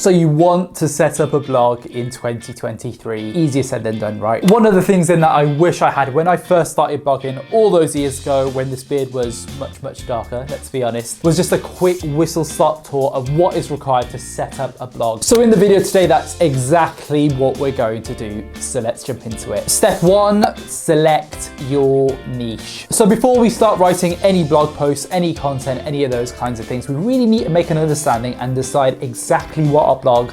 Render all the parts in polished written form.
So you want to set up a blog in 2023. Easier said than done, right? One of the things then that I wish I had when I first started blogging all those years ago, when this beard was much darker, let's be honest, was just a quick whistle-stop tour of what is required to set up a blog. So in the video today, that's exactly what we're going to do. So let's jump into it. Step 1, select your niche. So before we start writing any blog posts, any content, any of those kinds of things, we really need to make an understanding and decide exactly what our blog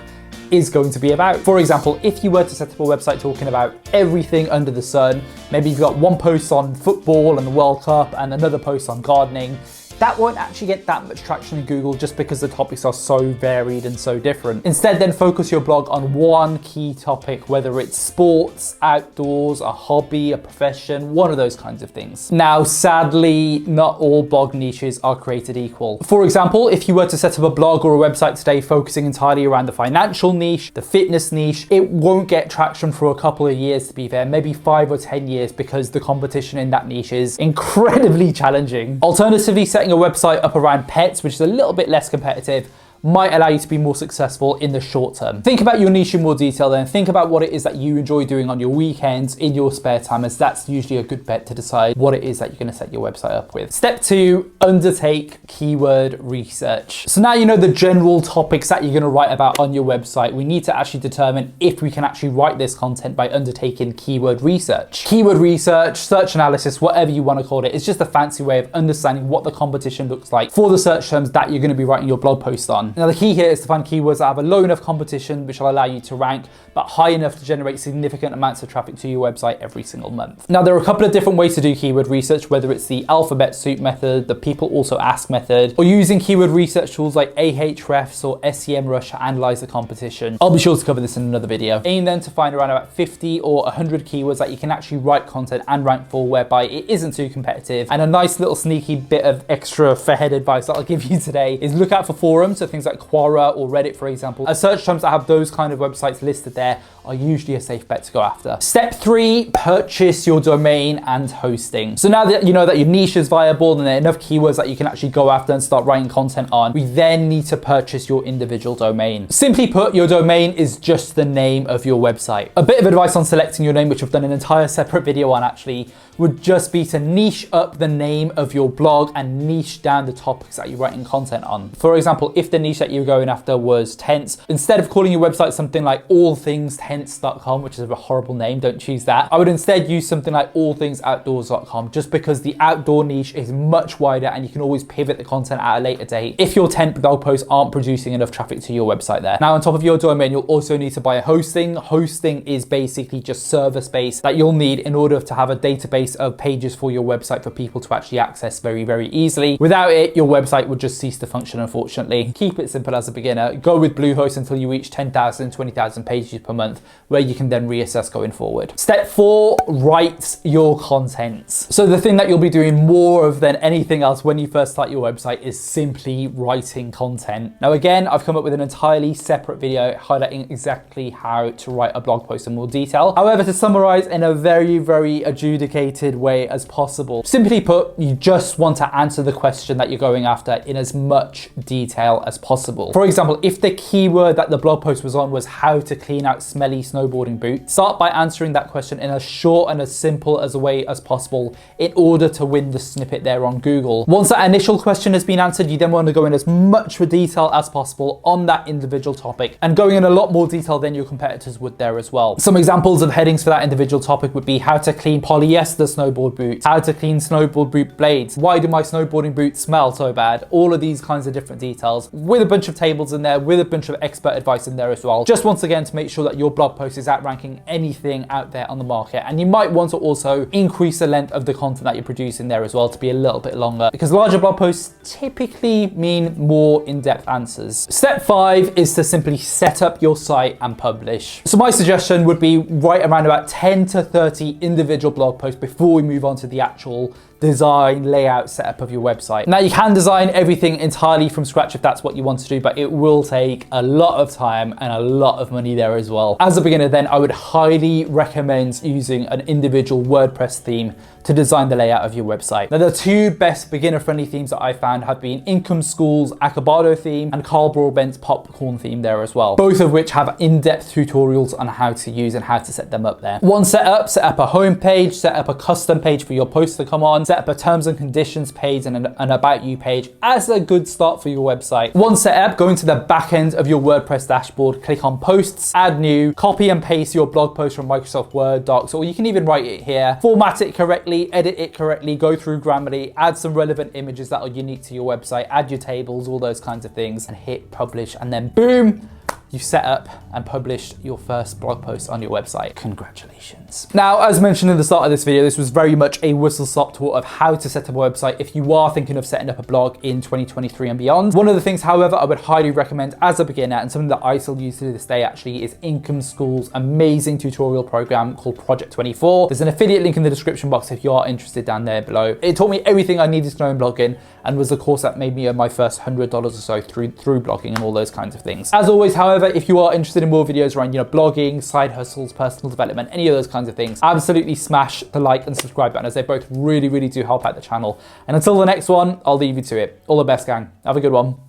is going to be about. For example, if you were to set up a website talking about everything under the sun, maybe you've got one post on football and the World Cup and another post on gardening, that won't actually get that much traction in Google just because the topics are so varied and so different. Instead, then focus your blog on one key topic, whether it's sports, outdoors, a hobby, a profession, one of those kinds of things. Now, sadly, not all blog niches are created equal. For example, if you were to set up a blog or a website today focusing entirely around the financial niche, the fitness niche, it won't get traction for a couple of years, to be fair, maybe 5 or 10 years, because the competition in that niche is incredibly challenging. Alternatively, setting a website up around pets, which is a little bit less competitive, might allow you to be more successful in the short term. Think about your niche in more detail then. Think about what it is that you enjoy doing on your weekends, in your spare time, as that's usually a good bet to decide what it is that you're going to set your website up with. Step 2, undertake keyword research. So now you know the general topics that you're going to write about on your website. We need to actually determine if we can actually write this content by undertaking keyword research. Keyword research, search analysis, whatever you want to call it, it's just a fancy way of understanding what the competition looks like for the search terms that you're going to be writing your blog post on. Now the key here is to find keywords that have a low enough competition, which will allow you to rank, but high enough to generate significant amounts of traffic to your website every single month. Now there are a couple of different ways to do keyword research, whether it's the alphabet soup method, the people also ask method, or using keyword research tools like Ahrefs or SEMrush to analyze the competition. I'll be sure to cover this in another video. Aim then to find around about 50 or 100 keywords that you can actually write content and rank for, whereby it isn't too competitive. And a nice little sneaky bit of extra fair-head advice that I'll give you today is look out for forums, so things like Quora or Reddit, for example. As search terms that have those kind of websites listed there are usually a safe bet to go after. Step 3, purchase your domain and hosting. So now that you know that your niche is viable and there are enough keywords that you can actually go after and start writing content on, we then need to purchase your individual domain. Simply put, your domain is just the name of your website. A bit of advice on selecting your name, which I've done an entire separate video on actually, would just be to niche up the name of your blog and niche down the topics that you're writing content on. For example, if the niche that you're going after was tents, instead of calling your website something like allthingstents.com, which is a horrible name, don't choose that, I would instead use something like allthingsoutdoors.com, just because the outdoor niche is much wider and you can always pivot the content at a later date if your tent blog posts aren't producing enough traffic to your website there. Now on top of your domain, you'll also need to buy a hosting. Hosting is basically just server space that you'll need in order to have a database of pages for your website for people to actually access very easily. Without it, your website would just cease to function, unfortunately. Keep it simple as a beginner. Go with Bluehost until you reach 10,000, 20,000 pages per month, where you can then reassess going forward. Step 4, write your content. So the thing that you'll be doing more of than anything else when you first start your website is simply writing content. Now again, I've come up with an entirely separate video highlighting exactly how to write a blog post in more detail. However, to summarize in a very adjudicated way as possible, simply put, you just want to answer the question that you're going after in as much detail as possible. For example, if the keyword that the blog post was on was how to clean out smelly snowboarding boots, start by answering that question in as short and as simple as a way as possible in order to win the snippet there on Google. Once that initial question has been answered, you then want to go in as much detail as possible on that individual topic, and going in a lot more detail than your competitors would there as well. Some examples of headings for that individual topic would be how to clean polyester snowboard boots, how to clean snowboard boot blades, why do my snowboarding boots smell so bad, all of these kinds of different details, with a bunch of tables in there, with a bunch of expert advice in there as well. Just once again to make sure that your blog post is outranking anything out there on the market. And you might want to also increase the length of the content that you're producing there as well to be a little bit longer, because larger blog posts typically mean more in-depth answers. Step 5 is to simply set up your site and publish. So my suggestion would be write around about 10 to 30 individual blog posts before we move on to the actual design, layout, setup of your website. Now you can design everything entirely from scratch if that's what you want to do, but it will take a lot of time and a lot of money there as well. As a beginner then, I would highly recommend using an individual WordPress theme to design the layout of your website. Now the two best beginner-friendly themes that I found have been Income School's Acabado theme and Carl Broadbent's Popcorn theme there as well, both of which have in-depth tutorials on how to use and how to set them up there. One setup, set up a home page, set up a custom page for your posts to come on, set up a terms and conditions page and an about you page as a good start for your website. One setup, go into the back end of your WordPress dashboard, click on posts, add new, copy and paste your blog post from Microsoft Word docs, or you can even write it here, format it correctly, edit it correctly, go through Grammarly, add some relevant images that are unique to your website, add your tables, all those kinds of things, and hit publish, and then boom, you've set up and published your first blog post on your website. Congratulations. Now, as mentioned in the start of this video, this was very much a whistle-stop tour of how to set up a website if you are thinking of setting up a blog in 2023 and beyond. One of the things, however, I would highly recommend as a beginner, and something that I still use to this day actually, is Income School's amazing tutorial program called Project 24. There's an affiliate link in the description box if you are interested down there below. It taught me everything I needed to know in blogging and was the course that made me earn my first $100 or so through blogging and all those kinds of things. As always, however, if you are interested in more videos around, blogging, side hustles, personal development, any of those kinds of things, absolutely smash the like and subscribe button, as they both really, really do help out the channel. And until the next one, I'll leave you to it. All the best, gang. Have a good one.